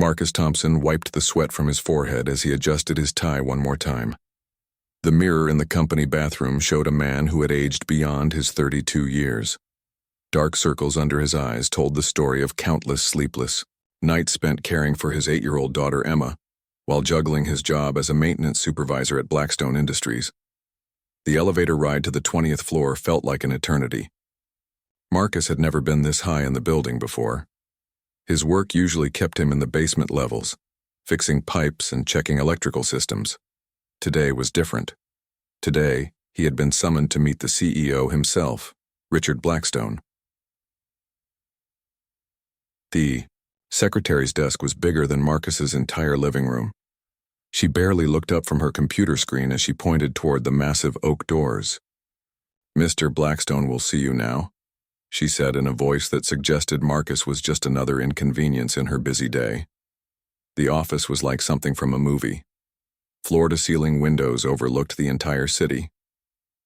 Marcus Thompson wiped the sweat from his forehead as he adjusted his tie one more time. The mirror in the company bathroom showed a man who had aged beyond his 32 years. Dark circles under his eyes told the story of countless sleepless nights spent caring for his 8-year-old daughter Emma, while juggling his job as a maintenance supervisor at Blackstone Industries. The elevator ride to the 20th floor felt like an eternity. Marcus had never been this high in the building before. His work usually kept him in the basement levels, fixing pipes and checking electrical systems. Today was different. Today, he had been summoned to meet the CEO himself, Richard Blackstone. The secretary's desk was bigger than Marcus's entire living room. She barely looked up from her computer screen as she pointed toward the massive oak doors. "Mr. Blackstone will see you now," she said in a voice that suggested Marcus was just another inconvenience in her busy day. The office was like something from a movie. Floor-to-ceiling windows overlooked the entire city.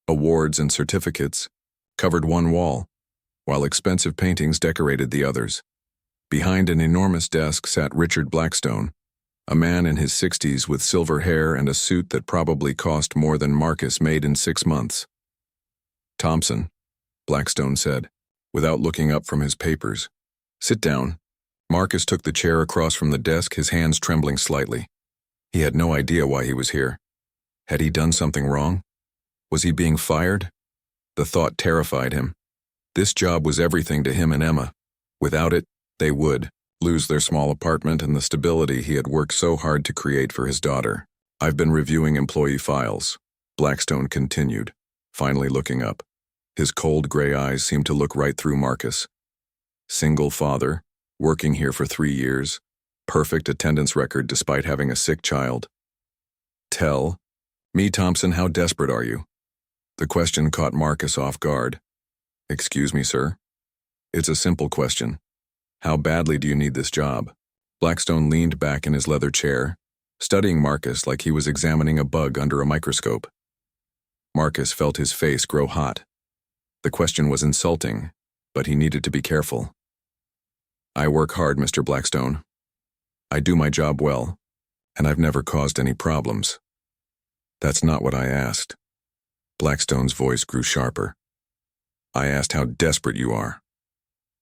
Awards and certificates covered one wall, while expensive paintings decorated the others. Behind an enormous desk sat Richard Blackstone, a man in his 60s with silver hair and a suit that probably cost more than Marcus made in 6 months. "Thompson," Blackstone said, without looking up from his papers. "Sit down." Marcus took the chair across from the desk, his hands trembling slightly. He had no idea why he was here. Had he done something wrong? Was he being fired? The thought terrified him. This job was everything to him and Emma. Without it, they would lose their small apartment and the stability he had worked so hard to create for his daughter. "I've been reviewing employee files," Blackstone continued, finally looking up. His cold gray eyes seemed to look right through Marcus. Single father, working here for 3 years, perfect attendance record despite having a sick child. "Tell me, Thompson, how desperate are you?" The question caught Marcus off guard. "Excuse me, sir?" "It's a simple question. How badly do you need this job?" Blackstone leaned back in his leather chair, studying Marcus like he was examining a bug under a microscope. Marcus felt his face grow hot. The question was insulting, but he needed to be careful. "I work hard, Mr. Blackstone. I do my job well, and I've never caused any problems." "That's not what I asked." Blackstone's voice grew sharper. "I asked how desperate you are.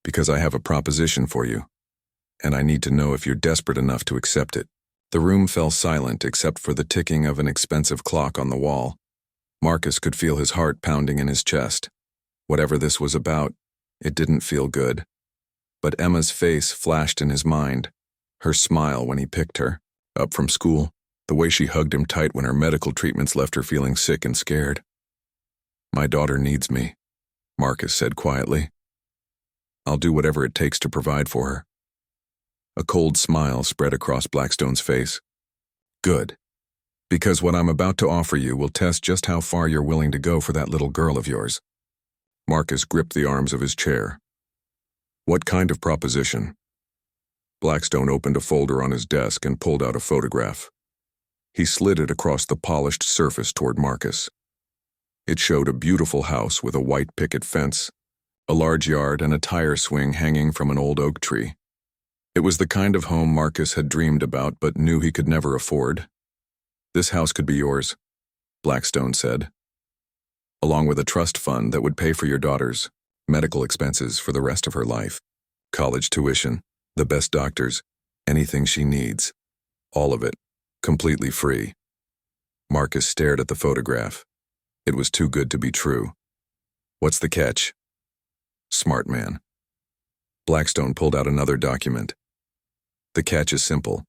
Because I have a proposition for you, and I need to know if you're desperate enough to accept it." The room fell silent except for the ticking of an expensive clock on the wall. Marcus could feel his heart pounding in his chest. Whatever this was about, it didn't feel good. But Emma's face flashed in his mind, her smile when he picked her up from school, the way she hugged him tight when her medical treatments left her feeling sick and scared. "My daughter needs me," Marcus said quietly. "I'll do whatever it takes to provide for her." A cold smile spread across Blackstone's face. "Good. Because what I'm about to offer you will test just how far you're willing to go for that little girl of yours." Marcus gripped the arms of his chair. "What kind of proposition?" Blackstone opened a folder on his desk and pulled out a photograph. He slid it across the polished surface toward Marcus. It showed a beautiful house with a white picket fence, a large yard, and a tire swing hanging from an old oak tree. It was the kind of home Marcus had dreamed about but knew he could never afford. "This house could be yours," Blackstone said, "along with a trust fund that would pay for your daughter's medical expenses for the rest of her life, college tuition, the best doctors, anything she needs. All of it, completely free." Marcus stared at the photograph. It was too good to be true. "What's the catch?" "Smart man." Blackstone pulled out another document. "The catch is simple.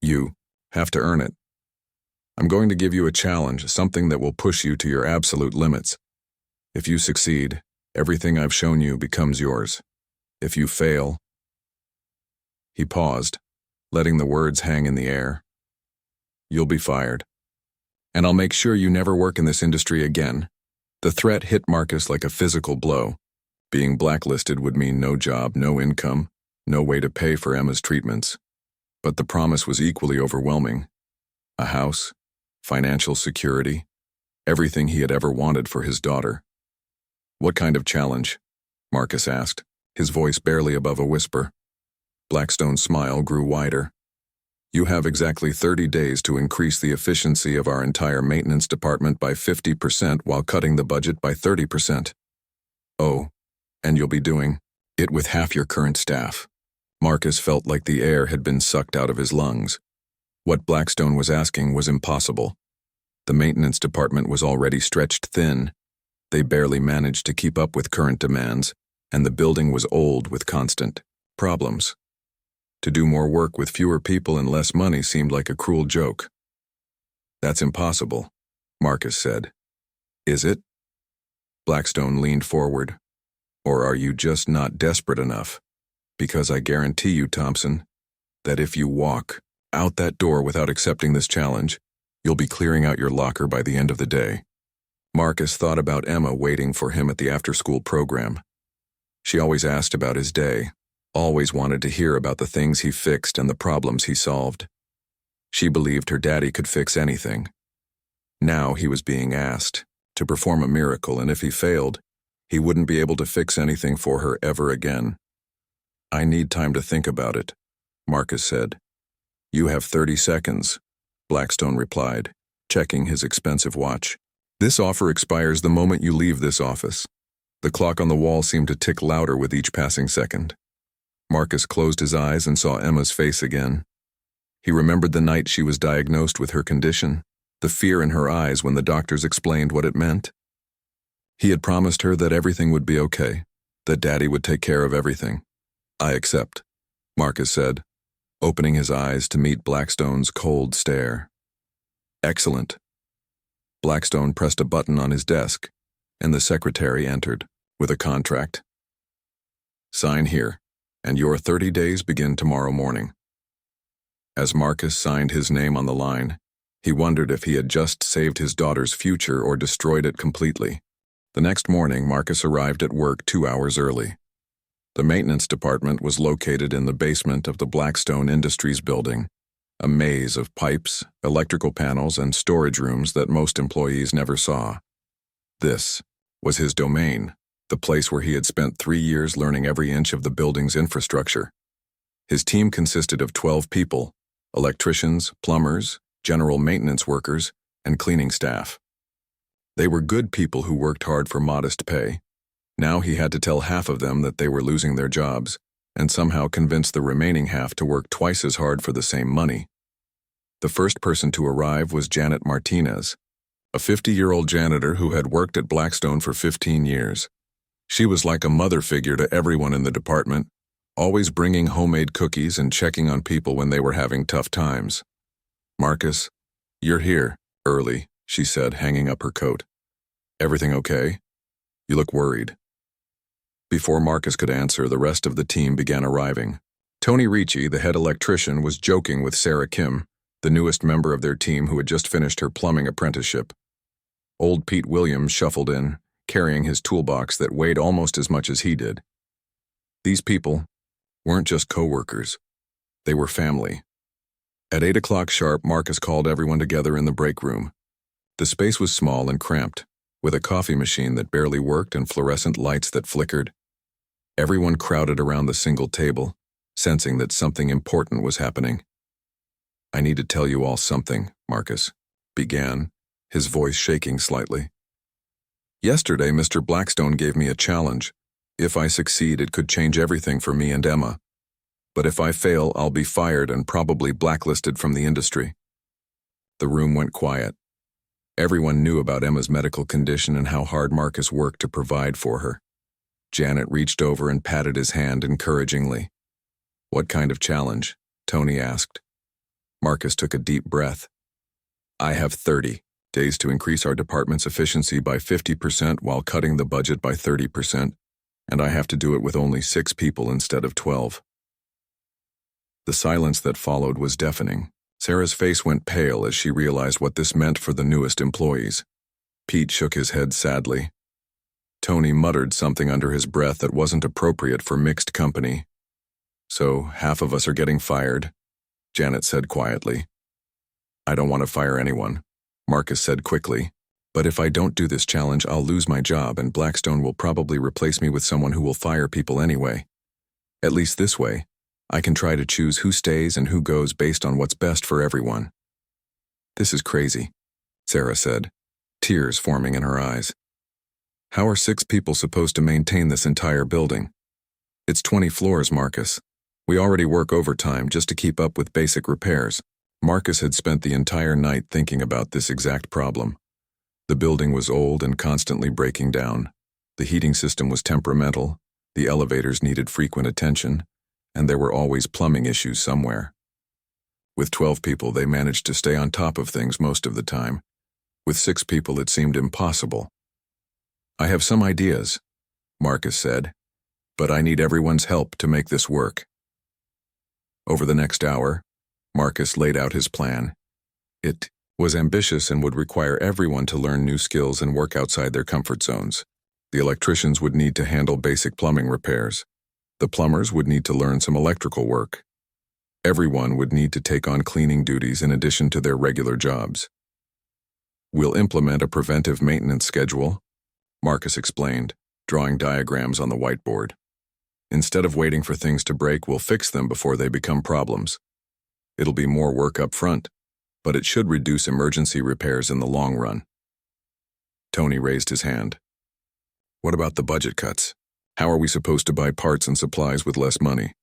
You have to earn it. I'm going to give you a challenge, something that will push you to your absolute limits. If you succeed, everything I've shown you becomes yours. If you fail..." He paused, letting the words hang in the air. "You'll be fired. And I'll make sure you never work in this industry again." The threat hit Marcus like a physical blow. Being blacklisted would mean no job, no income, no way to pay for Emma's treatments. But the promise was equally overwhelming. A house, financial security, everything he had ever wanted for his daughter. "What kind of challenge?" Marcus asked, his voice barely above a whisper. Blackstone's smile grew wider. You have exactly 30 days to increase the efficiency of our entire maintenance department by 50% while cutting the budget by 30%. Oh, and you'll be doing it with half your current staff. Marcus felt like the air had been sucked out of his lungs. What Blackstone was asking was impossible. The maintenance department was already stretched thin. They barely managed to keep up with current demands, and the building was old with constant problems. To do more work with fewer people and less money seemed like a cruel joke. That's impossible, Marcus said. Is it? Blackstone leaned forward. Or are you just not desperate enough? Because I guarantee you, Thompson, that if you walk out that door without accepting this challenge, you'll be clearing out your locker by the end of the day. Marcus thought about Emma waiting for him at the after-school program. She always asked about his day, always wanted to hear about the things he fixed and the problems he solved. She believed her daddy could fix anything. Now he was being asked to perform a miracle, and if he failed, he wouldn't be able to fix anything for her ever again. I need time to think about it, Marcus said. You have 30 seconds, Blackstone replied, checking his expensive watch. This offer expires the moment you leave this office. The clock on the wall seemed to tick louder with each passing second. Marcus closed his eyes and saw Emma's face again. He remembered the night she was diagnosed with her condition, the fear in her eyes when the doctors explained what it meant. He had promised her that everything would be okay, that Daddy would take care of everything. I accept, Marcus said, opening his eyes to meet Blackstone's cold stare. Excellent. Blackstone pressed a button on his desk, and the secretary entered with a contract. Sign here, and your 30 days begin tomorrow morning. As Marcus signed his name on the line, he wondered if he had just saved his daughter's future or destroyed it completely. The next morning, Marcus arrived at work 2 hours early. The maintenance department was located in the basement of the Blackstone Industries building, a maze of pipes, electrical panels, and storage rooms that most employees never saw. This was his domain, the place where he had spent 3 years learning every inch of the building's infrastructure. His team consisted of 12 people, electricians, plumbers, general maintenance workers, and cleaning staff. They were good people who worked hard for modest pay. Now he had to tell half of them that they were losing their jobs, and somehow convince the remaining half to work twice as hard for the same money. The first person to arrive was Janet Martinez, a 50-year-old janitor who had worked at Blackstone for 15 years. She was like a mother figure to everyone in the department, always bringing homemade cookies and checking on people when they were having tough times. Marcus, you're here, early, she said, hanging up her coat. Everything okay? You look worried. Before Marcus could answer, the rest of the team began arriving. Tony Ricci, the head electrician, was joking with Sarah Kim, the newest member of their team who had just finished her plumbing apprenticeship. Old Pete Williams shuffled in, carrying his toolbox that weighed almost as much as he did. These people weren't just co-workers. They were family. At 8 o'clock sharp, Marcus called everyone together in the break room. The space was small and cramped, with a coffee machine that barely worked and fluorescent lights that flickered. Everyone crowded around the single table, sensing that something important was happening. I need to tell you all something, Marcus began, his voice shaking slightly. Yesterday, Mr. Blackstone gave me a challenge. If I succeed, it could change everything for me and Emma. But if I fail, I'll be fired and probably blacklisted from the industry. The room went quiet. Everyone knew about Emma's medical condition and how hard Marcus worked to provide for her. Janet reached over and patted his hand encouragingly. What kind of challenge? Tony asked. Marcus took a deep breath. I have 30 days to increase our department's efficiency by 50% while cutting the budget by 30%, and I have to do it with only 6 people instead of 12. The silence that followed was deafening. Sarah's face went pale as she realized what this meant for the newest employees. Pete shook his head sadly. Tony muttered something under his breath that wasn't appropriate for mixed company. So, half of us are getting fired, Janet said quietly. I don't want to fire anyone, Marcus said quickly. But if I don't do this challenge, I'll lose my job and Blackstone will probably replace me with someone who will fire people anyway. At least this way, I can try to choose who stays and who goes based on what's best for everyone." "This is crazy," Sarah said, tears forming in her eyes. "How are 6 people supposed to maintain this entire building? It's 20 floors, Marcus. We already work overtime just to keep up with basic repairs." Marcus had spent the entire night thinking about this exact problem. The building was old and constantly breaking down. The heating system was temperamental, the elevators needed frequent attention, and there were always plumbing issues somewhere. With 12 people, they managed to stay on top of things most of the time. With 6 people, it seemed impossible. "I have some ideas," Marcus said, "but I need everyone's help to make this work." Over the next hour, Marcus laid out his plan. It was ambitious and would require everyone to learn new skills and work outside their comfort zones. The electricians would need to handle basic plumbing repairs. The plumbers would need to learn some electrical work. Everyone would need to take on cleaning duties in addition to their regular jobs. "We'll implement a preventive maintenance schedule," Marcus explained, drawing diagrams on the whiteboard. "Instead of waiting for things to break, we'll fix them before they become problems. It'll be more work up front, but it should reduce emergency repairs in the long run." Tony raised his hand. "What about the budget cuts? How are we supposed to buy parts and supplies with less money?"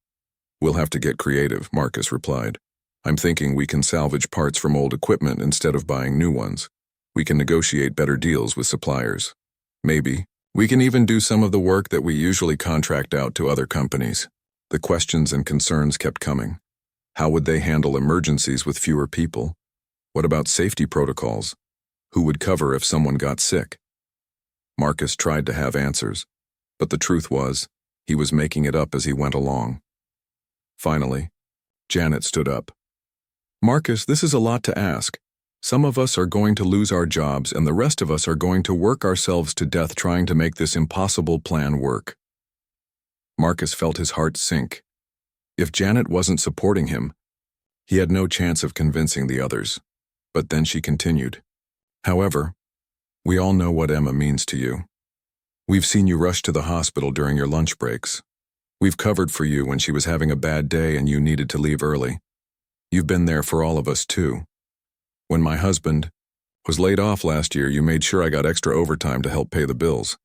"We'll have to get creative," Marcus replied. "I'm thinking we can salvage parts from old equipment instead of buying new ones. We can negotiate better deals with suppliers. Maybe we can even do some of the work that we usually contract out to other companies." The questions and concerns kept coming. How would they handle emergencies with fewer people? What about safety protocols? Who would cover if someone got sick? Marcus tried to have answers, but the truth was, he was making it up as he went along. Finally, Janet stood up. "Marcus, this is a lot to ask. Some of us are going to lose our jobs and the rest of us are going to work ourselves to death trying to make this impossible plan work." Marcus felt his heart sink. If Janet wasn't supporting him, he had no chance of convincing the others. But then she continued. "However, we all know what Emma means to you. We've seen you rush to the hospital during your lunch breaks. We've covered for you when she was having a bad day and you needed to leave early. You've been there for all of us too. When my husband was laid off last year, you made sure I got extra overtime to help pay the bills.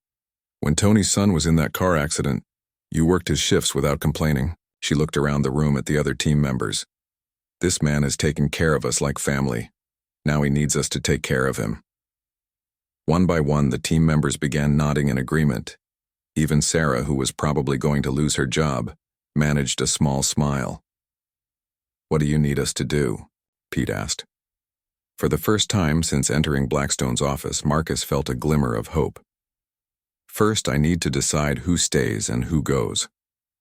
When Tony's son was in that car accident, you worked his shifts without complaining." She looked around the room at the other team members. "This man has taken care of us like family. Now he needs us to take care of him." One by one, the team members began nodding in agreement. Even Sarah, who was probably going to lose her job, managed a small smile. "What do you need us to do?" Pete asked. For the first time since entering Blackstone's office, Marcus felt a glimmer of hope. "First, I need to decide who stays and who goes.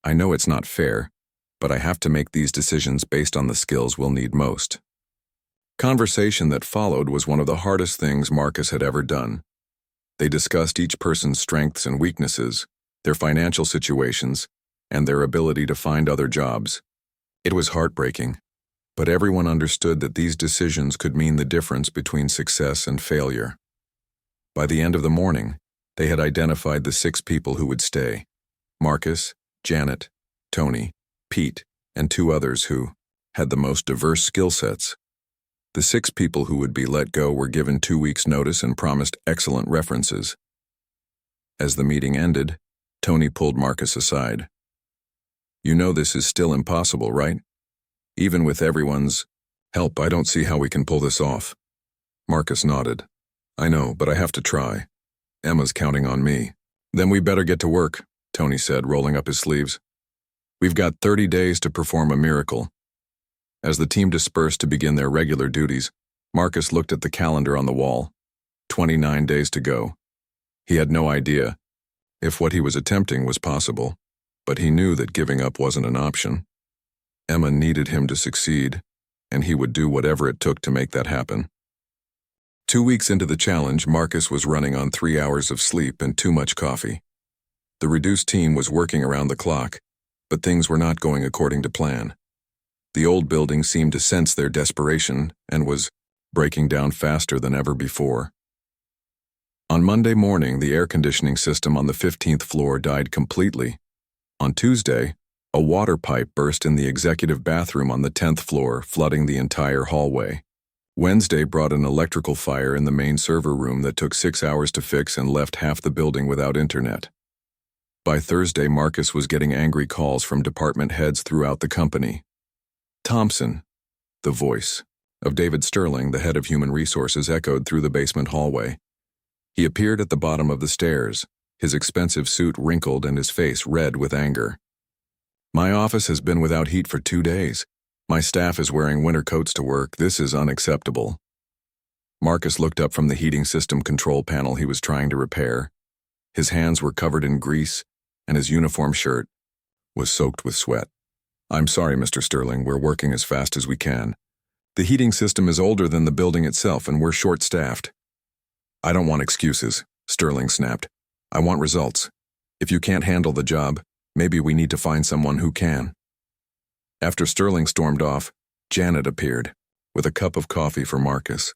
I know it's not fair, but I have to make these decisions based on the skills we'll need most." Conversation that followed was one of the hardest things Marcus had ever done. They discussed each person's strengths and weaknesses, their financial situations, and their ability to find other jobs. It was heartbreaking, but everyone understood that these decisions could mean the difference between success and failure. By the end of the morning, they had identified the 6 people who would stay: Marcus, Janet, Tony, Pete, and 2 others who had the most diverse skill sets. The 6 people who would be let go were given 2 weeks' notice and promised excellent references. As the meeting ended, Tony pulled Marcus aside. "You know this is still impossible, right? Even with everyone's help, I don't see how we can pull this off." Marcus nodded. "I know, but I have to try. Emma's counting on me." "Then we better get to work," Tony said, rolling up his sleeves. "We've got 30 days to perform a miracle." As the team dispersed to begin their regular duties, Marcus looked at the calendar on the wall. 29 days to go. He had no idea if what he was attempting was possible, but he knew that giving up wasn't an option. Emma needed him to succeed, and he would do whatever it took to make that happen. 2 weeks into the challenge, Marcus was running on 3 hours of sleep and too much coffee. The reduced team was working around the clock, but things were not going according to plan. The old building seemed to sense their desperation and was breaking down faster than ever before. On Monday morning, the air conditioning system on the 15th floor died completely. On Tuesday, A water pipe burst in the executive bathroom on the 10th floor, flooding the entire hallway. Wednesday brought an electrical fire in the main server room that took 6 hours to fix and left half the building without internet. By Thursday, Marcus was getting angry calls from department heads throughout the company. Thompson, the voice of David Sterling, the head of human resources, echoed through the basement hallway. He appeared at the bottom of the stairs, his expensive suit wrinkled and his face red with anger. My office has been without heat for 2 days. My staff is wearing winter coats to work. This is unacceptable. Marcus looked up from the heating system control panel he was trying to repair. His hands were covered in grease, and his uniform shirt was soaked with sweat. I'm sorry, Mr. Sterling, we're working as fast as we can. The heating system is older than the building itself, and we're short-staffed. I don't want excuses, Sterling snapped. I want results. If you can't handle the job, maybe we need to find someone who can. After Sterling stormed off, Janet appeared, with a cup of coffee for Marcus.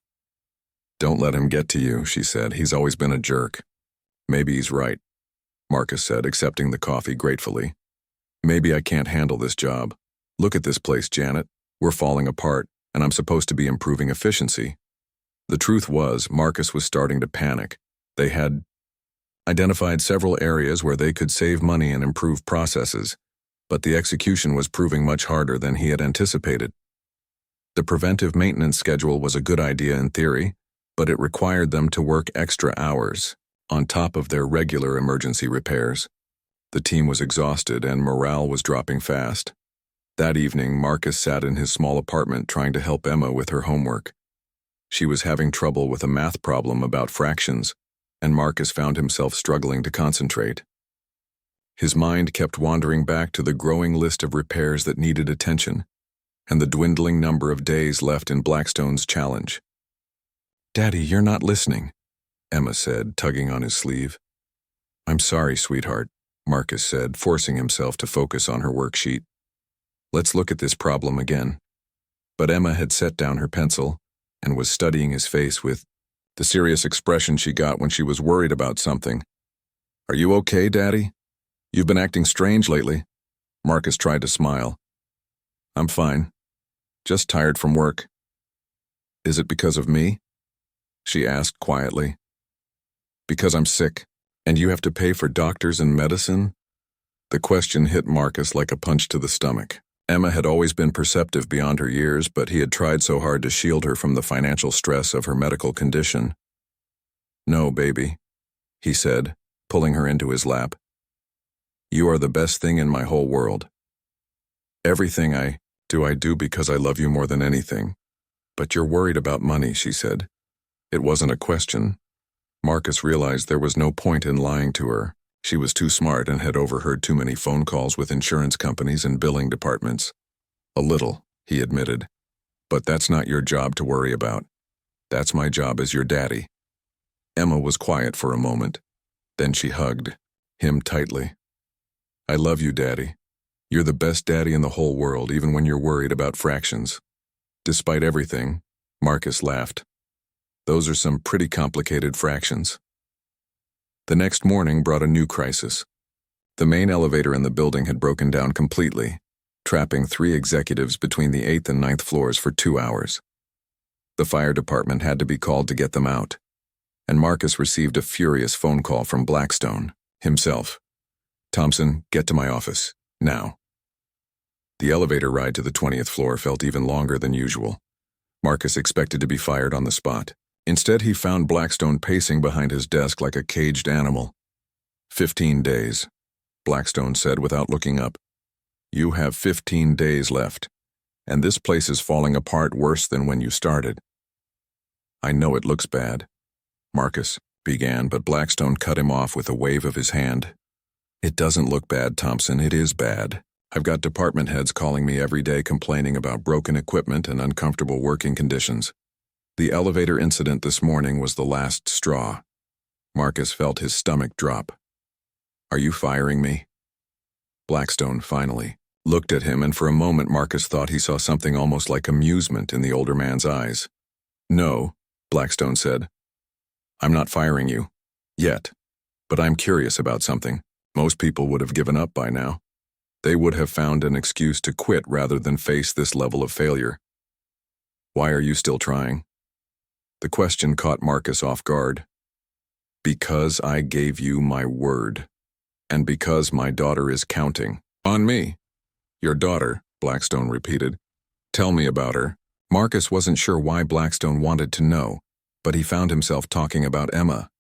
Don't let him get to you, she said. He's always been a jerk. Maybe he's right, Marcus said, accepting the coffee gratefully. Maybe I can't handle this job. Look at this place, Janet. We're falling apart, and I'm supposed to be improving efficiency. The truth was, Marcus was starting to panic. They had identified several areas where they could save money and improve processes, but the execution was proving much harder than he had anticipated. The preventive maintenance schedule was a good idea in theory, but it required them to work extra hours, on top of their regular emergency repairs. The team was exhausted and morale was dropping fast. That evening, Marcus sat in his small apartment trying to help Emma with her homework. She was having trouble with a math problem about fractions, and Marcus found himself struggling to concentrate. His mind kept wandering back to the growing list of repairs that needed attention, and the dwindling number of days left in Blackstone's challenge. Daddy, you're not listening, Emma said, tugging on his sleeve. I'm sorry, sweetheart, Marcus said, forcing himself to focus on her worksheet. Let's look at this problem again. But Emma had set down her pencil and was studying his face with the serious expression she got when she was worried about something. Are you okay, Daddy? You've been acting strange lately. Marcus tried to smile. I'm fine. Just tired from work. Is it because of me? She asked quietly. Because I'm sick, and you have to pay for doctors and medicine? The question hit Marcus like a punch to the stomach. Emma had always been perceptive beyond her years, but he had tried so hard to shield her from the financial stress of her medical condition. No, baby, he said, pulling her into his lap. You are the best thing in my whole world. Everything I do because I love you more than anything. But you're worried about money, she said. It wasn't a question. Marcus realized there was no point in lying to her. She was too smart and had overheard too many phone calls with insurance companies and billing departments. A little, he admitted. But that's not your job to worry about. That's my job as your daddy. Emma was quiet for a moment. Then she hugged him tightly. I love you, Daddy. You're the best daddy in the whole world, even when you're worried about fractions. Despite everything, Marcus laughed. Those are some pretty complicated fractions. The next morning brought a new crisis. The main elevator in the building had broken down completely, trapping 3 executives between the 8th and 9th floors for 2 hours. The fire department had to be called to get them out, and Marcus received a furious phone call from Blackstone himself. Thompson, get to my office, now. The elevator ride to the 20th floor felt even longer than usual. Marcus expected to be fired on the spot. Instead, he found Blackstone pacing behind his desk like a caged animal. 15 days, Blackstone said without looking up. You have 15 days left, and this place is falling apart worse than when you started. I know it looks bad, Marcus began, but Blackstone cut him off with a wave of his hand. It doesn't look bad, Thompson. It is bad. I've got department heads calling me every day complaining about broken equipment and uncomfortable working conditions. The elevator incident this morning was the last straw. Marcus felt his stomach drop. Are you firing me? Blackstone finally looked at him, and for a moment Marcus thought he saw something almost like amusement in the older man's eyes. No, Blackstone said. I'm not firing you. Yet. But I'm curious about something. Most people would have given up by now. They would have found an excuse to quit rather than face this level of failure. Why are you still trying? The question caught Marcus off guard. Because I gave you my word. And because my daughter is counting. On me. Your daughter, Blackstone repeated. Tell me about her. Marcus wasn't sure why Blackstone wanted to know, but he found himself talking about Emma.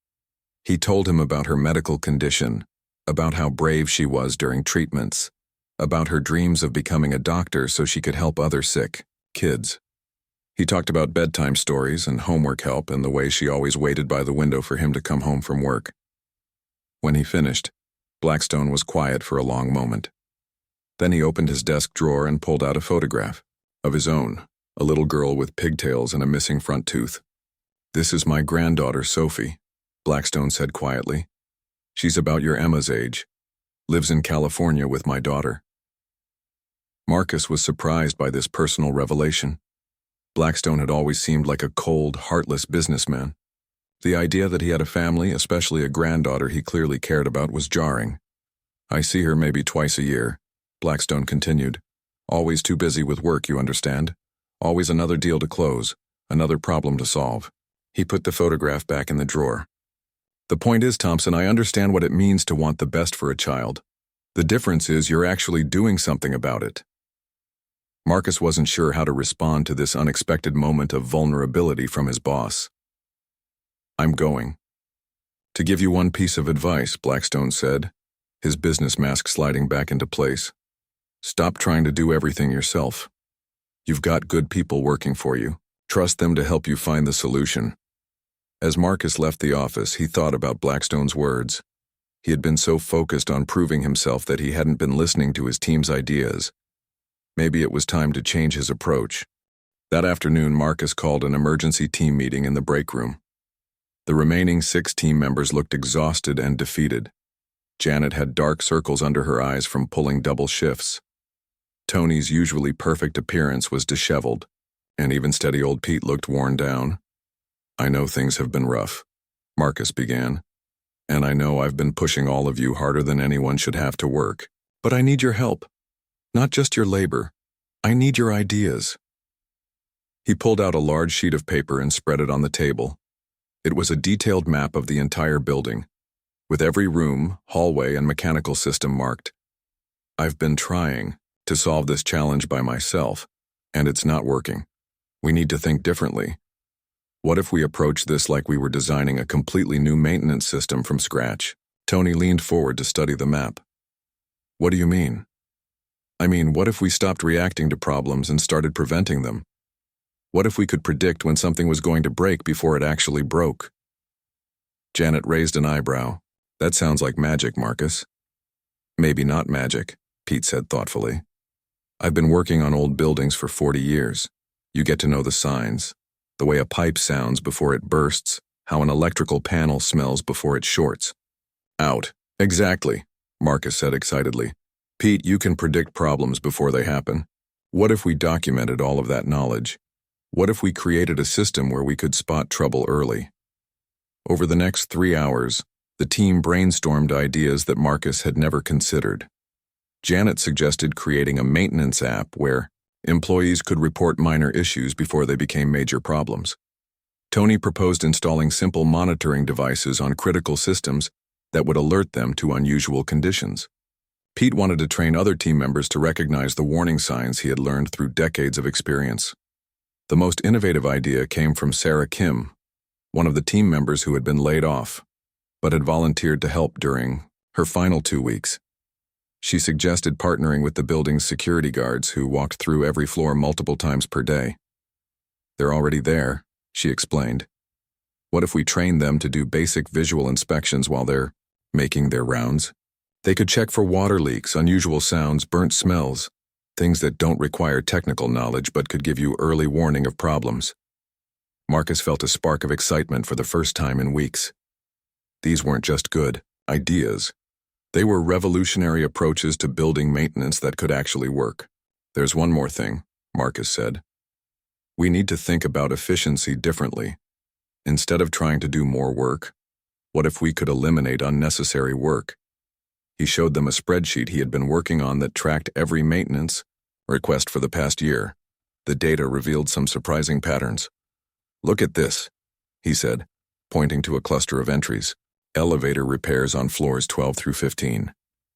He told him about her medical condition, about how brave she was during treatments, about her dreams of becoming a doctor so she could help other sick kids. He talked about bedtime stories and homework help and the way she always waited by the window for him to come home from work. When he finished, Blackstone was quiet for a long moment. Then he opened his desk drawer and pulled out a photograph of his own, a little girl with pigtails and a missing front tooth. This is my granddaughter, Sophie, Blackstone said quietly. She's about your Emma's age, lives in California with my daughter. Marcus was surprised by this personal revelation. Blackstone had always seemed like a cold, heartless businessman. The idea that he had a family, especially a granddaughter he clearly cared about, was jarring. I see her maybe twice a year, Blackstone continued. Always too busy with work, you understand. Always another deal to close, another problem to solve. He put the photograph back in the drawer. The point is, Thompson, I understand what it means to want the best for a child. The difference is you're actually doing something about it. Marcus wasn't sure how to respond to this unexpected moment of vulnerability from his boss. I'm going. To give you one piece of advice, Blackstone said, his business mask sliding back into place. Stop trying to do everything yourself. You've got good people working for you. Trust them to help you find the solution. As Marcus left the office, he thought about Blackstone's words. He had been so focused on proving himself that he hadn't been listening to his team's ideas. Maybe it was time to change his approach. That afternoon, Marcus called an emergency team meeting in the break room. The remaining 6 team members looked exhausted and defeated. Janet had dark circles under her eyes from pulling double shifts. Tony's usually perfect appearance was disheveled, and even steady old Pete looked worn down. I know things have been rough, Marcus began, and I know I've been pushing all of you harder than anyone should have to work, but I need your help. Not just your labor. I need your ideas. He pulled out a large sheet of paper and spread it on the table. It was a detailed map of the entire building, with every room, hallway, and mechanical system marked. I've been trying to solve this challenge by myself, and it's not working. We need to think differently. What if we approach this like we were designing a completely new maintenance system from scratch? Tony leaned forward to study the map. What do you mean? I mean, what if we stopped reacting to problems and started preventing them? What if we could predict when something was going to break before it actually broke? Janet raised an eyebrow. That sounds like magic, Marcus. Maybe not magic, Pete said thoughtfully. I've been working on old buildings for 40 years. You get to know the signs, the way a pipe sounds before it bursts, how an electrical panel smells before it shorts. Out. Exactly, Marcus said excitedly. Pete, you can predict problems before they happen. What if we documented all of that knowledge? What if we created a system where we could spot trouble early? Over the next 3 hours, the team brainstormed ideas that Marcus had never considered. Janet suggested creating a maintenance app where employees could report minor issues before they became major problems. Tony proposed installing simple monitoring devices on critical systems that would alert them to unusual conditions. Pete wanted to train other team members to recognize the warning signs he had learned through decades of experience. The most innovative idea came from Sarah Kim, one of the team members who had been laid off, but had volunteered to help during her final 2 weeks. She suggested partnering with the building's security guards who walked through every floor multiple times per day. They're already there, she explained. What if we trained them to do basic visual inspections while they're making their rounds? They could check for water leaks, unusual sounds, burnt smells, things that don't require technical knowledge but could give you early warning of problems. Marcus felt a spark of excitement for the first time in weeks. These weren't just good ideas. They were revolutionary approaches to building maintenance that could actually work. There's one more thing, Marcus said. We need to think about efficiency differently. Instead of trying to do more work, what if we could eliminate unnecessary work? He showed them a spreadsheet he had been working on that tracked every maintenance request for the past year. The data revealed some surprising patterns. "Look at this," he said, pointing to a cluster of entries. "Elevator repairs on floors 12 through 15.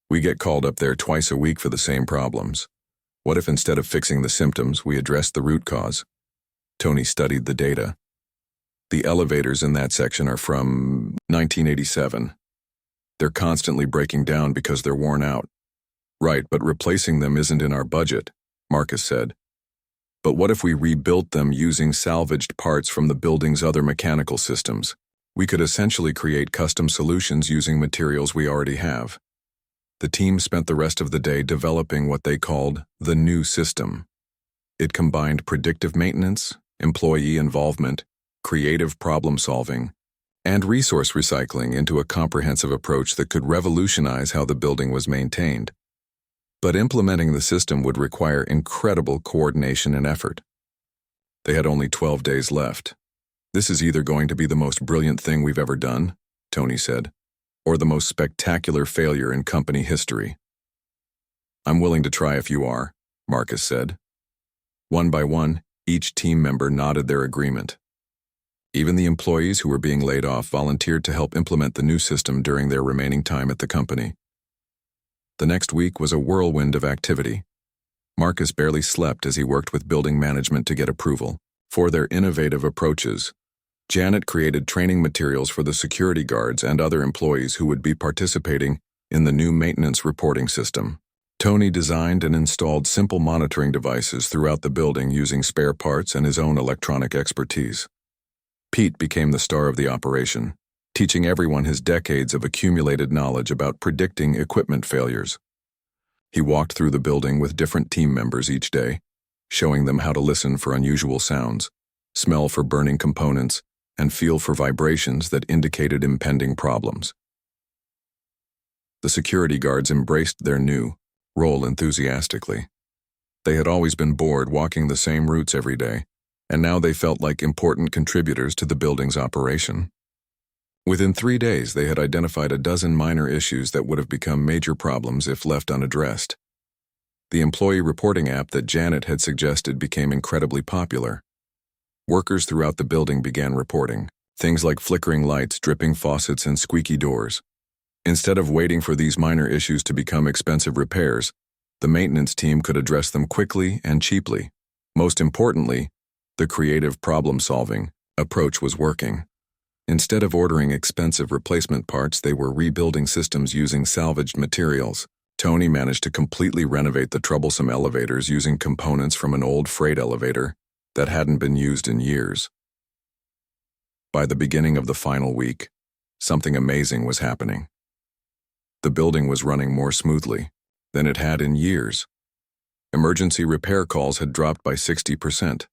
We get called up there twice a week for the same problems. What if instead of fixing the symptoms, we addressed the root cause?" Tony studied the data. The elevators in that section are from 1987. They're constantly breaking down because they're worn out. "Right, but replacing them isn't in our budget," Marcus said. "But what if we rebuilt them using salvaged parts from the building's other mechanical systems? We could essentially create custom solutions using materials we already have." The team spent the rest of the day developing what they called the new system. It combined predictive maintenance, employee involvement, creative problem-solving, and resource recycling into a comprehensive approach that could revolutionize how the building was maintained. But implementing the system would require incredible coordination and effort. They had only 12 days left. "This is either going to be the most brilliant thing we've ever done," Tony said, "or the most spectacular failure in company history." "I'm willing to try if you are," Marcus said. One by one, each team member nodded their agreement. Even the employees who were being laid off volunteered to help implement the new system during their remaining time at the company. The next week was a whirlwind of activity. Marcus barely slept as he worked with building management to get approval for their innovative approaches. Janet created training materials for the security guards and other employees who would be participating in the new maintenance reporting system. Tony designed and installed simple monitoring devices throughout the building using spare parts and his own electronic expertise. Pete became the star of the operation, teaching everyone his decades of accumulated knowledge about predicting equipment failures. He walked through the building with different team members each day, showing them how to listen for unusual sounds, smell for burning components, and feel for vibrations that indicated impending problems. The security guards embraced their new role enthusiastically. They had always been bored walking the same routes every day, and now they felt like important contributors to the building's operation. Within 3 days, they had identified a dozen minor issues that would have become major problems if left unaddressed. The employee reporting app that Janet had suggested became incredibly popular. Workers throughout the building began reporting things like flickering lights, dripping faucets, and squeaky doors. Instead of waiting for these minor issues to become expensive repairs, the maintenance team could address them quickly and cheaply. Most importantly, the creative problem-solving approach was working. Instead of ordering expensive replacement parts, they were rebuilding systems using salvaged materials. Tony managed to completely renovate the troublesome elevators using components from an old freight elevator that hadn't been used in years. By the beginning of the final week, something amazing was happening. The building was running more smoothly than it had in years. Emergency repair calls had dropped by 60%.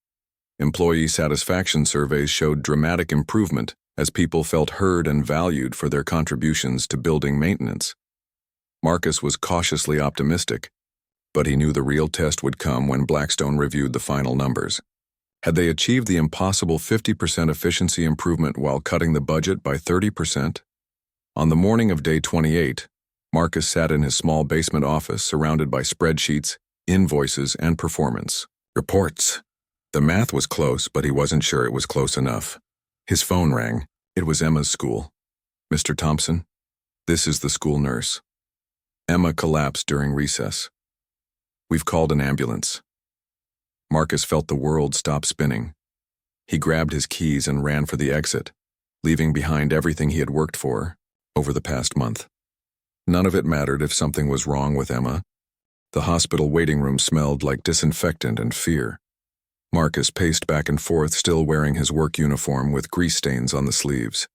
Employee satisfaction surveys showed dramatic improvement as people felt heard and valued for their contributions to building maintenance. Marcus was cautiously optimistic, but he knew the real test would come when Blackstone reviewed the final numbers. Had they achieved the impossible 50% efficiency improvement while cutting the budget by 30%? On the morning of day 28, Marcus sat in his small basement office surrounded by spreadsheets, invoices, and performance reports. The math was close, but he wasn't sure it was close enough. His phone rang. It was Emma's school. "Mr. Thompson, this is the school nurse." Emma collapsed during recess. "We've called an ambulance." Marcus felt the world stop spinning. He grabbed his keys and ran for the exit, leaving behind everything he had worked for over the past month. None of it mattered if something was wrong with Emma. The hospital waiting room smelled like disinfectant and fear. Marcus paced back and forth, still wearing his work uniform with grease stains on the sleeves.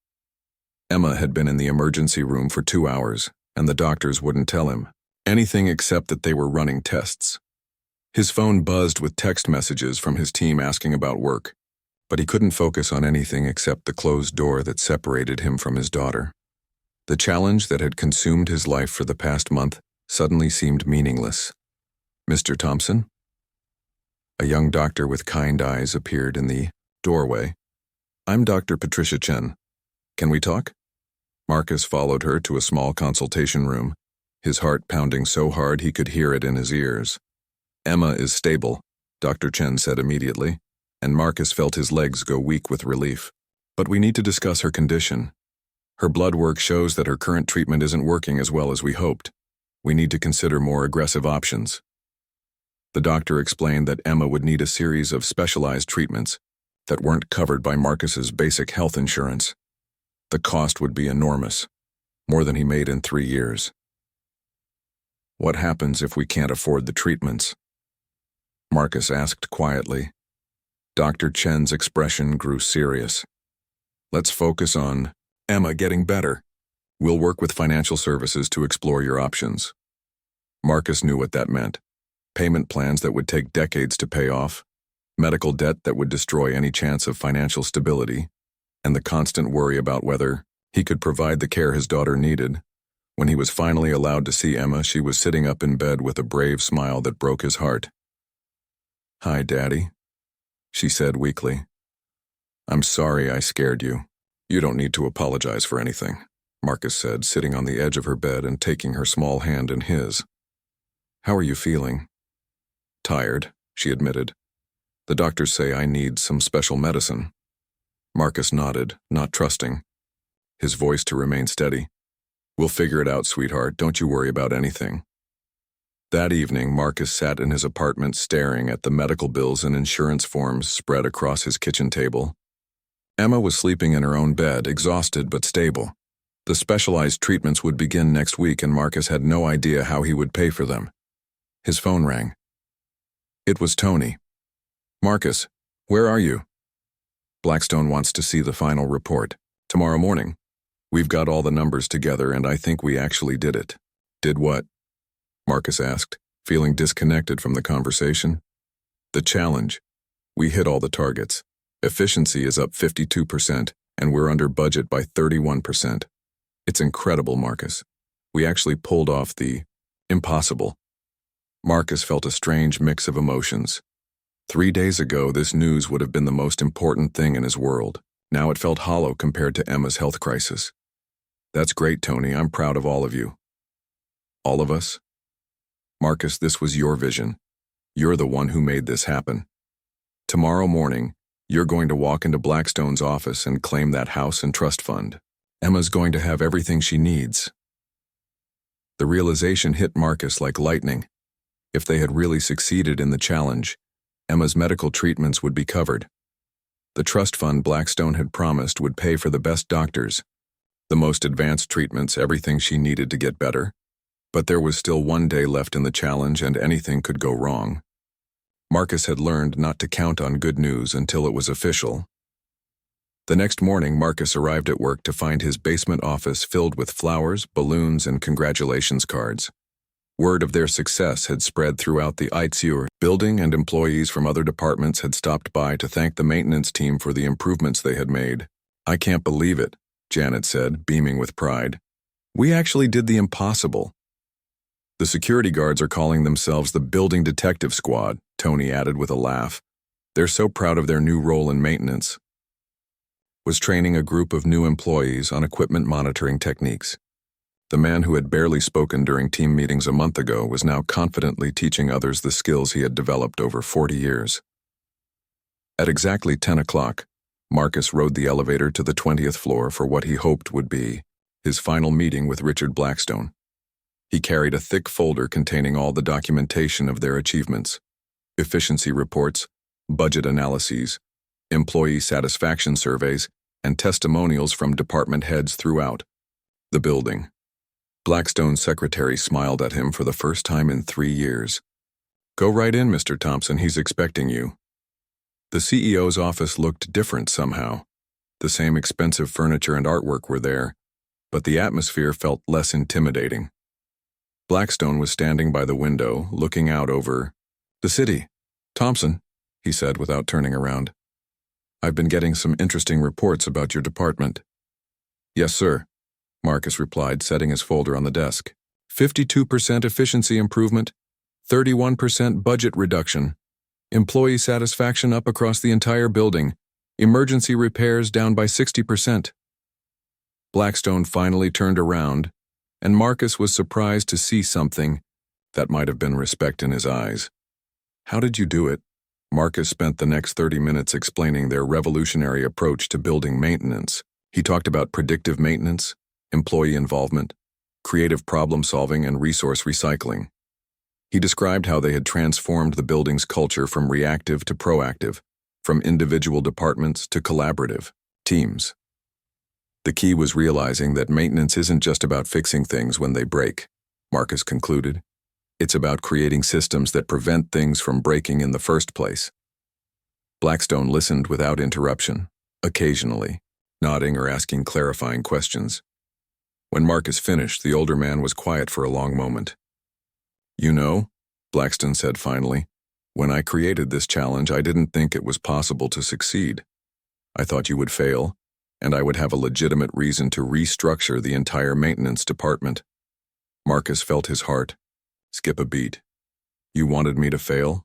Emma had been in the emergency room for 2 hours, and the doctors wouldn't tell him anything except that they were running tests. His phone buzzed with text messages from his team asking about work, but he couldn't focus on anything except the closed door that separated him from his daughter. The challenge that had consumed his life for the past month suddenly seemed meaningless. "Mr. Thompson?" A young doctor with kind eyes appeared in the doorway. "I'm Dr. Patricia Chen. Can we talk?" Marcus followed her to a small consultation room, his heart pounding so hard he could hear it in his ears. "Emma is stable," Dr. Chen said immediately, and Marcus felt his legs go weak with relief. "But we need to discuss her condition. Her blood work shows that her current treatment isn't working as well as we hoped. We need to consider more aggressive options." The doctor explained that Emma would need a series of specialized treatments that weren't covered by Marcus's basic health insurance. The cost would be enormous, more than he made in 3 years. "What happens if we can't afford the treatments?" Marcus asked quietly. Dr. Chen's expression grew serious. "Let's focus on Emma getting better. We'll work with financial services to explore your options." Marcus knew what that meant. Payment plans that would take decades to pay off, medical debt that would destroy any chance of financial stability, and the constant worry about whether he could provide the care his daughter needed. When he was finally allowed to see Emma, she was sitting up in bed with a brave smile that broke his heart. "Hi, Daddy," she said weakly. "I'm sorry I scared you." "You don't need to apologize for anything," Marcus said, sitting on the edge of her bed and taking her small hand in his. "How are you feeling?" "Tired," she admitted. "The doctors say I need some special medicine." Marcus nodded, not trusting, his voice to remain steady. "We'll figure it out, sweetheart. Don't you worry about anything." That evening, Marcus sat in his apartment staring at the medical bills and insurance forms spread across his kitchen table. Emma was sleeping in her own bed, exhausted but stable. The specialized treatments would begin next week, and Marcus had no idea how he would pay for them. His phone rang. It was Tony. "Marcus, where are you?" "Blackstone wants to see the final report. Tomorrow morning. We've got all the numbers together, and I think we actually did it." "Did what?" Marcus asked, feeling disconnected from the conversation. "The challenge. We hit all the targets. Efficiency is up 52%, and we're under budget by 31%. It's incredible, Marcus. We actually pulled off the impossible." Marcus felt a strange mix of emotions. 3 days ago, this news would have been the most important thing in his world. Now it felt hollow compared to Emma's health crisis. "That's great, Tony. I'm proud of all of you." "All of us?" "Marcus, this was your vision. You're the one who made this happen. Tomorrow morning, you're going to walk into Blackstone's office and claim that house and trust fund. Emma's going to have everything she needs." The realization hit Marcus like lightning. If they had really succeeded in the challenge, Emma's medical treatments would be covered. The trust fund Blackstone had promised would pay for the best doctors, the most advanced treatments, everything she needed to get better. But there was still 1 day left in the challenge, and anything could go wrong. Marcus had learned not to count on good news until it was official. The next morning, Marcus arrived at work to find his basement office filled with flowers, balloons, and congratulations cards. Word of their success had spread throughout the ITSUR building, and employees from other departments had stopped by to thank the maintenance team for the improvements they had made. "I can't believe it," Janet said, beaming with pride. "We actually did the impossible." "The security guards are calling themselves the Building Detective Squad," Tony added with a laugh. "They're so proud of their new role in maintenance." Was training a group of new employees on equipment monitoring techniques. The man who had barely spoken during team meetings a month ago was now confidently teaching others the skills he had developed over 40 years. At exactly 10 o'clock, Marcus rode the elevator to the 20th floor for what he hoped would be his final meeting with Richard Blackstone. He carried a thick folder containing all the documentation of their achievements: efficiency reports, budget analyses, employee satisfaction surveys, and testimonials from department heads throughout the building. Blackstone's secretary smiled at him for the first time in 3 years. "Go right in, Mr. Thompson. He's expecting you." The CEO's office looked different somehow. The same expensive furniture and artwork were there, but the atmosphere felt less intimidating. Blackstone was standing by the window, looking out over the city. "Thompson," he said without turning around, "I've been getting some interesting reports about your department." "Yes, sir," Marcus replied, setting his folder on the desk. 52% efficiency improvement, 31% budget reduction, employee satisfaction up across the entire building, emergency repairs down by 60%. Blackstone finally turned around, And Marcus was surprised to see something that might have been respect in his eyes. How did you do it? Marcus spent the next 30 minutes explaining their revolutionary approach to building maintenance. He talked about predictive maintenance, employee involvement, creative problem solving, and resource recycling. He described how they had transformed the building's culture from reactive to proactive, from individual departments to collaborative teams. The key was realizing that maintenance isn't just about fixing things when they break, Marcus concluded. It's about creating systems that prevent things from breaking in the first place. Blackstone listened without interruption, occasionally, nodding or asking clarifying questions. When Marcus finished, the older man was quiet for a long moment. You know, Blackstone said finally, when I created this challenge, I didn't think it was possible to succeed. I thought you would fail, and I would have a legitimate reason to restructure the entire maintenance department. Marcus felt his heart skip a beat. You wanted me to fail?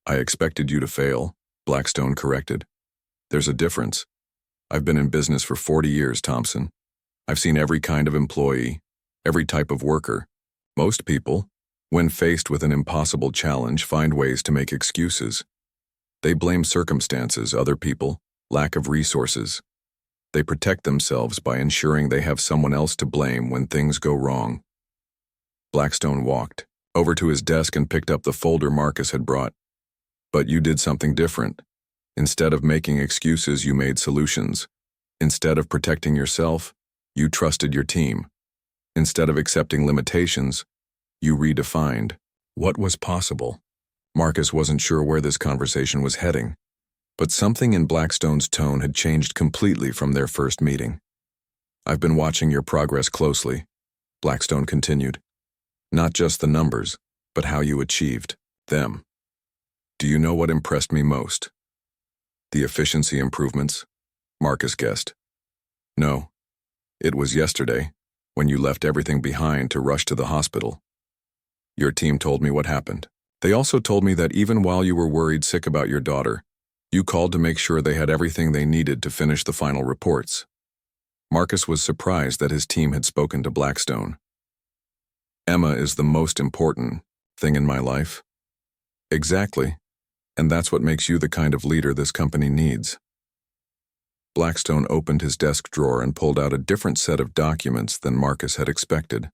I expected you to fail, Blackstone corrected. There's a difference. I've been in business for 40 years, Thompson. I've seen every kind of employee, every type of worker. Most people, when faced with an impossible challenge, find ways to make excuses. They blame circumstances, other people, lack of resources. They protect themselves by ensuring they have someone else to blame when things go wrong. Blackstone walked over to his desk and picked up the folder Marcus had brought. But you did something different. Instead of making excuses, you made solutions. Instead of protecting yourself, you trusted your team. Instead of accepting limitations, you redefined what was possible. Marcus wasn't sure where this conversation was heading, but something in Blackstone's tone had changed completely from their first meeting. I've been watching your progress closely, Blackstone continued. Not just the numbers, but how you achieved them. Do you know what impressed me most? The efficiency improvements? Marcus guessed. No. It was yesterday, when you left everything behind to rush to the hospital. Your team told me what happened. They also told me that even while you were worried sick about your daughter, you called to make sure they had everything they needed to finish the final reports. Marcus was surprised that his team had spoken to Blackstone. Emma is the most important thing in my life. Exactly. And that's what makes you the kind of leader this company needs. Blackstone opened his desk drawer and pulled out a different set of documents than Marcus had expected.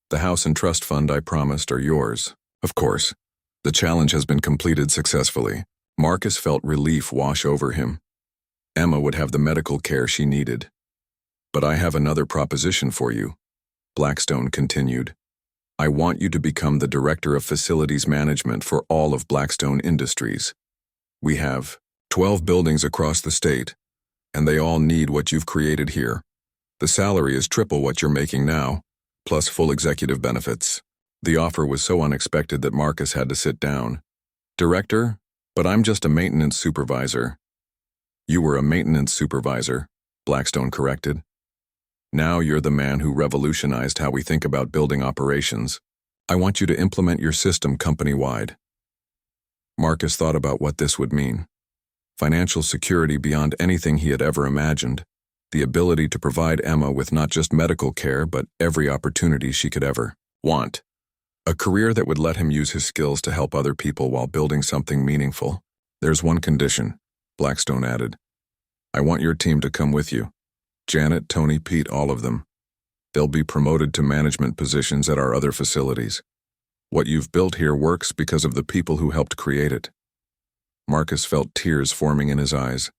The house and trust fund I promised are yours. Of course, the challenge has been completed successfully. Marcus felt relief wash over him. Emma would have the medical care she needed. But I have another proposition for you, Blackstone continued. I want you to become the Director of Facilities Management for all of Blackstone Industries. We have 12 buildings across the state, and they all need what you've created here. The salary is triple what you're making now, plus full executive benefits. The offer was so unexpected that Marcus had to sit down. Director? But I'm just a maintenance supervisor. You were a maintenance supervisor, Blackstone corrected. Now you're the man who revolutionized how we think about building operations. I want you to implement your system company-wide. Marcus thought about what this would mean. Financial security beyond anything he had ever imagined. The ability to provide Emma with not just medical care, but every opportunity she could ever want. A career that would let him use his skills to help other people while building something meaningful. There's one condition, Blackstone added. I want your team to come with you. Janet, Tony, Pete, all of them. They'll be promoted to management positions at our other facilities. What you've built here works because of the people who helped create it. Marcus felt tears forming in his eyes.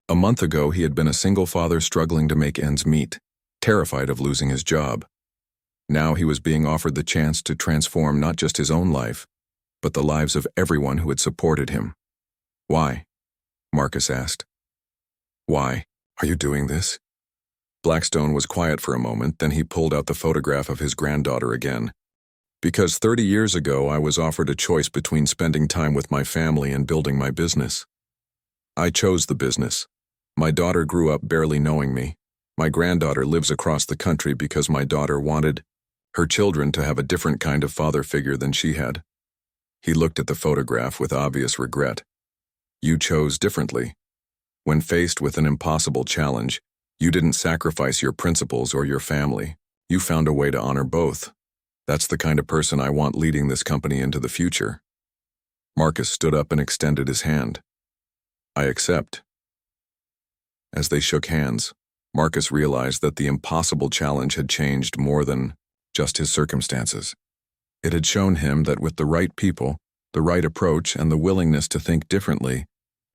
A month ago, he had been a single father struggling to make ends meet, terrified of losing his job. Now he was being offered the chance to transform not just his own life, but the lives of everyone who had supported him. Why? Marcus asked. Why are you doing this? Blackstone was quiet for a moment, then he pulled out the photograph of his granddaughter again. Because 30 years ago, I was offered a choice between spending time with my family and building my business. I chose the business. My daughter grew up barely knowing me. My granddaughter lives across the country because my daughter wanted her children to have a different kind of father figure than she had. He looked at the photograph with obvious regret. You chose differently. When faced with an impossible challenge, you didn't sacrifice your principles or your family. You found a way to honor both. That's the kind of person I want leading this company into the future. Marcus stood up and extended his hand. I accept. As they shook hands, Marcus realized that the impossible challenge had changed more than just his circumstances. It had shown him that with the right people, the right approach, and the willingness to think differently,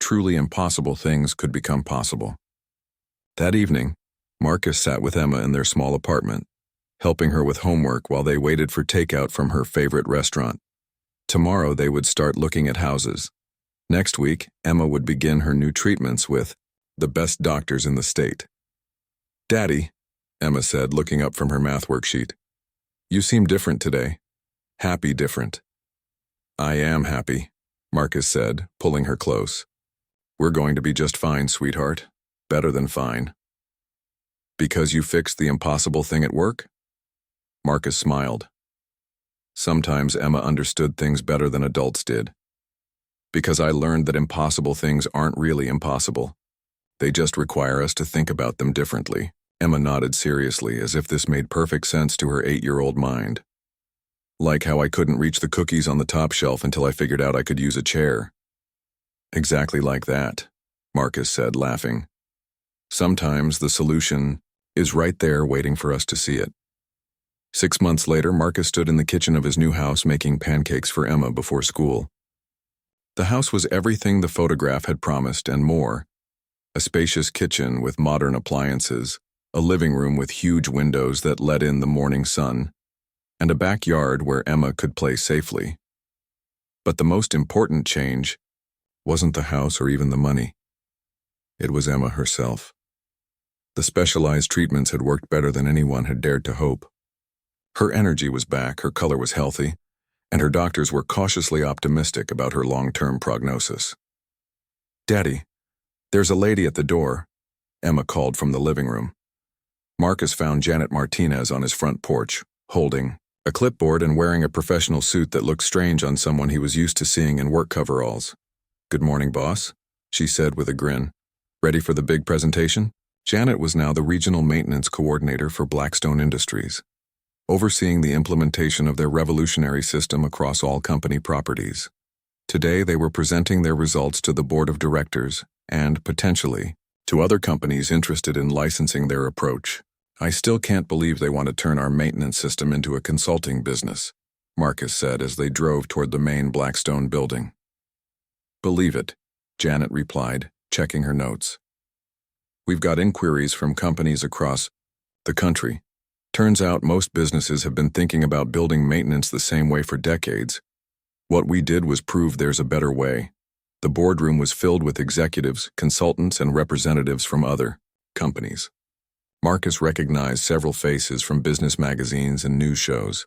truly impossible things could become possible. That evening, Marcus sat with Emma in their small apartment, helping her with homework while they waited for takeout from her favorite restaurant. Tomorrow they would start looking at houses. Next week, Emma would begin her new treatments with the best doctors in the state. "Daddy," Emma said, looking up from her math worksheet, "you seem different today. Happy different." "I am happy," Marcus said, pulling her close. "We're going to be just fine, sweetheart. Better than fine." "Because you fixed the impossible thing at work?" Marcus smiled. Sometimes Emma understood things better than adults did. "Because I learned that impossible things aren't really impossible. They just require us to think about them differently." Emma nodded seriously, as if this made perfect sense to her 8-year-old mind. "Like how I couldn't reach the cookies on the top shelf until I figured out I could use a chair." "Exactly like that," Marcus said, laughing. "Sometimes the solution is right there waiting for us to see it." 6 months later, Marcus stood in the kitchen of his new house making pancakes for Emma before school. The house was everything the photograph had promised and more. A spacious kitchen with modern appliances, a living room with huge windows that let in the morning sun, and a backyard where Emma could play safely. But the most important change wasn't the house or even the money. It was Emma herself. The specialized treatments had worked better than anyone had dared to hope. Her energy was back, her color was healthy, and her doctors were cautiously optimistic about her long-term prognosis. "Daddy, there's a lady at the door," Emma called from the living room. Marcus found Janet Martinez on his front porch, holding a clipboard and wearing a professional suit that looked strange on someone he was used to seeing in work coveralls. "Good morning, boss," she said with a grin. "Ready for the big presentation?" Janet was now the regional maintenance coordinator for Blackstone Industries, overseeing the implementation of their revolutionary system across all company properties. Today they were presenting their results to the board of directors and, potentially, to other companies interested in licensing their approach. "I still can't believe they want to turn our maintenance system into a consulting business," Marcus said as they drove toward the main Blackstone building. "Believe it," Janet replied, checking her notes. "We've got inquiries from companies across the country. Turns out most businesses have been thinking about building maintenance the same way for decades. What we did was prove there's a better way." The boardroom was filled with executives, consultants, and representatives from other companies. Marcus recognized several faces from business magazines and news shows.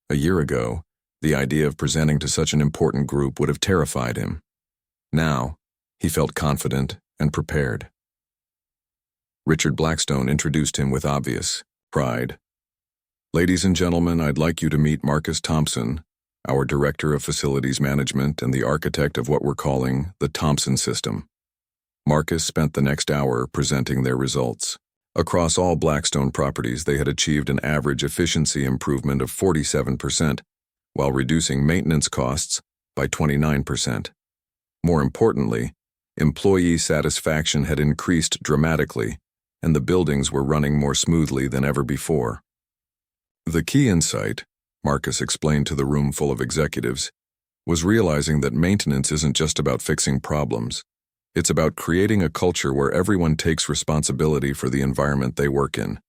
A year ago, the idea of presenting to such an important group would have terrified him. Now, he felt confident and prepared. Richard Blackstone introduced him with obvious pride. "Ladies and gentlemen, I'd like you to meet Marcus Thompson, our Director of Facilities Management and the architect of what we're calling the Thompson System." Marcus spent the next hour presenting their results. Across all Blackstone properties, they had achieved an average efficiency improvement of 47%, while reducing maintenance costs by 29%. More importantly, employee satisfaction had increased dramatically, and the buildings were running more smoothly than ever before. "The key insight," Marcus explained to the room full of executives, "was realizing that maintenance isn't just about fixing problems. It's about creating a culture where everyone takes responsibility for the environment they work in."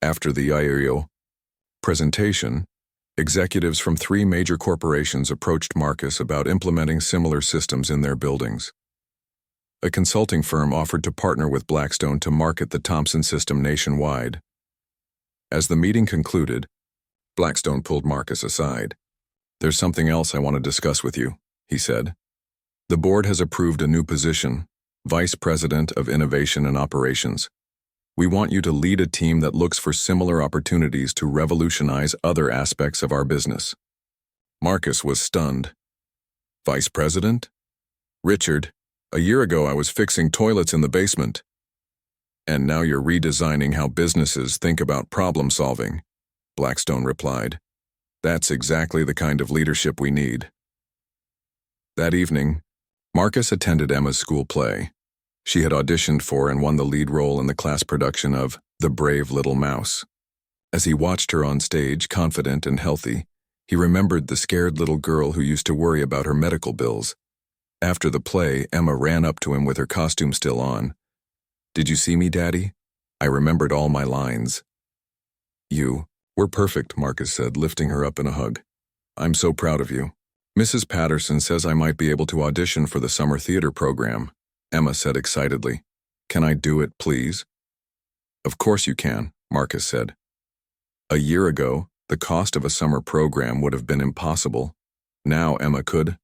After the IRO presentation, executives from 3 major corporations approached Marcus about implementing similar systems in their buildings. A consulting firm offered to partner with Blackstone to market the Thompson system nationwide. As the meeting concluded, Blackstone pulled Marcus aside. "There's something else I want to discuss with you," he said. "The board has approved a new position, Vice President of Innovation and Operations. We want you to lead a team that looks for similar opportunities to revolutionize other aspects of our business." Marcus was stunned. "Vice President? Richard, a year ago I was fixing toilets in the basement." And now you're redesigning how businesses think about problem solving, Blackstone replied. That's exactly the kind of leadership we need. That evening, Marcus attended Emma's school play. She had auditioned for and won the lead role in the class production of The Brave Little Mouse. As he watched her on stage, confident and healthy, he remembered the scared little girl who used to worry about her medical bills. After the play, Emma ran up to him with her costume still on. Did you see me, Daddy? I remembered all my lines. We're perfect, Marcus said, lifting her up in a hug. I'm so proud of you. Mrs. Patterson says I might be able to audition for the summer theater program, Emma said excitedly. Can I do it, please? Of course you can, Marcus said. A year ago, the cost of a summer program would have been impossible. Now Emma could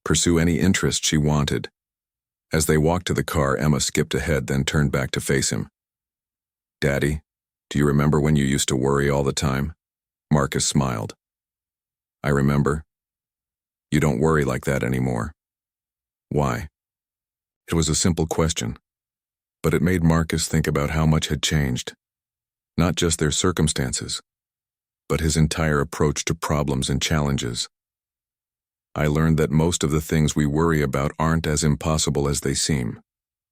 pursue any interest she wanted. As they walked to the car, Emma skipped ahead, then turned back to face him. Daddy, do you remember when you used to worry all the time? Marcus smiled. I remember. You don't worry like that anymore. Why? It was a simple question, but it made Marcus think about how much had changed. Not just their circumstances, but his entire approach to problems and challenges. I learned that most of the things we worry about aren't as impossible as they seem,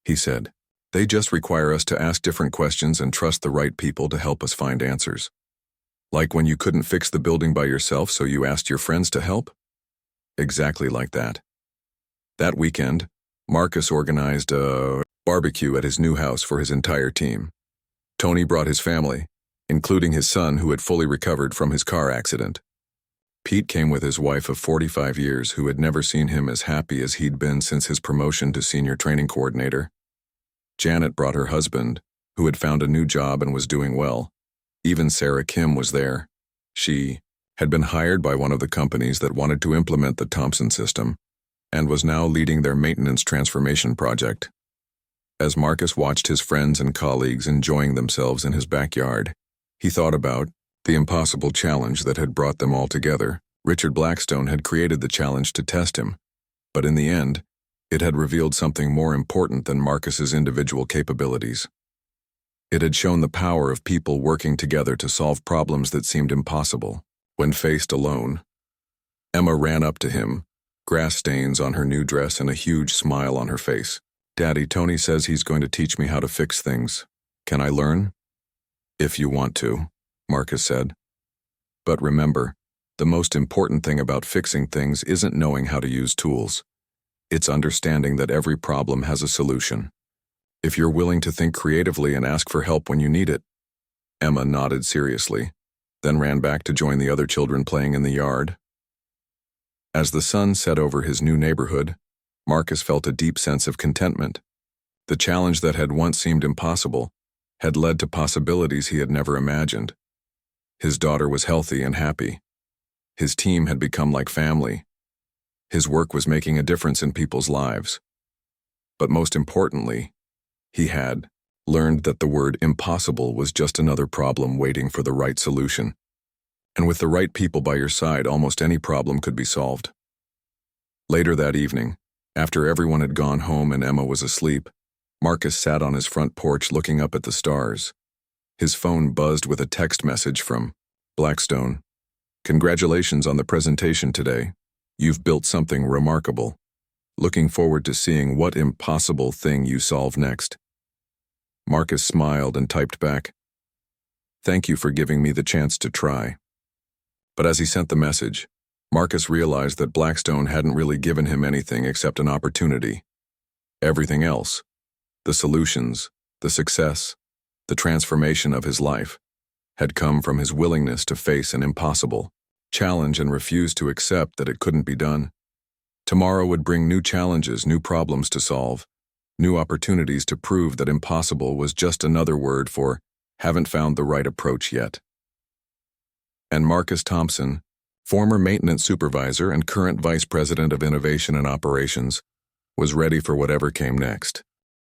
he said. They just require us to ask different questions and trust the right people to help us find answers. Like when you couldn't fix the building by yourself, so you asked your friends to help? Exactly like that. That weekend, Marcus organized a barbecue at his new house for his entire team. Tony brought his family, including his son who had fully recovered from his car accident. Pete came with his wife of 45 years who had never seen him as happy as he'd been since his promotion to senior training coordinator. Janet brought her husband, who had found a new job and was doing well. Even Sarah Kim was there. She had been hired by one of the companies that wanted to implement the Thompson system and was now leading their maintenance transformation project. As Marcus watched his friends and colleagues enjoying themselves in his backyard, he thought about the impossible challenge that had brought them all together. Richard Blackstone had created the challenge to test him, but in the end, it had revealed something more important than Marcus's individual capabilities. It had shown the power of people working together to solve problems that seemed impossible. When faced alone, Emma ran up to him, grass stains on her new dress and a huge smile on her face. Daddy, Tony says he's going to teach me how to fix things. Can I learn? If you want to, Marcus said. But remember, the most important thing about fixing things isn't knowing how to use tools. It's understanding that every problem has a solution. If you're willing to think creatively and ask for help when you need it. Emma nodded seriously, then ran back to join the other children playing in the yard. As the sun set over his new neighborhood, Marcus felt a deep sense of contentment. The challenge that had once seemed impossible had led to possibilities he had never imagined. His daughter was healthy and happy. His team had become like family. His work was making a difference in people's lives. But most importantly, he had learned that the word impossible was just another problem waiting for the right solution. And with the right people by your side, almost any problem could be solved. Later that evening, after everyone had gone home and Emma was asleep, Marcus sat on his front porch looking up at the stars. His phone buzzed with a text message from Blackstone. Congratulations on the presentation today. You've built something remarkable. Looking forward to seeing what impossible thing you solve next. Marcus smiled and typed back, Thank you for giving me the chance to try. But as he sent the message, Marcus realized that Blackstone hadn't really given him anything except an opportunity. Everything else, the solutions, the success, the transformation of his life, had come from his willingness to face an impossible challenge and refuse to accept that it couldn't be done. Tomorrow would bring new challenges, new problems to solve, new opportunities to prove that impossible was just another word for haven't found the right approach yet. And Marcus Thompson, former maintenance supervisor and current vice president of innovation and operations, was ready for whatever came next.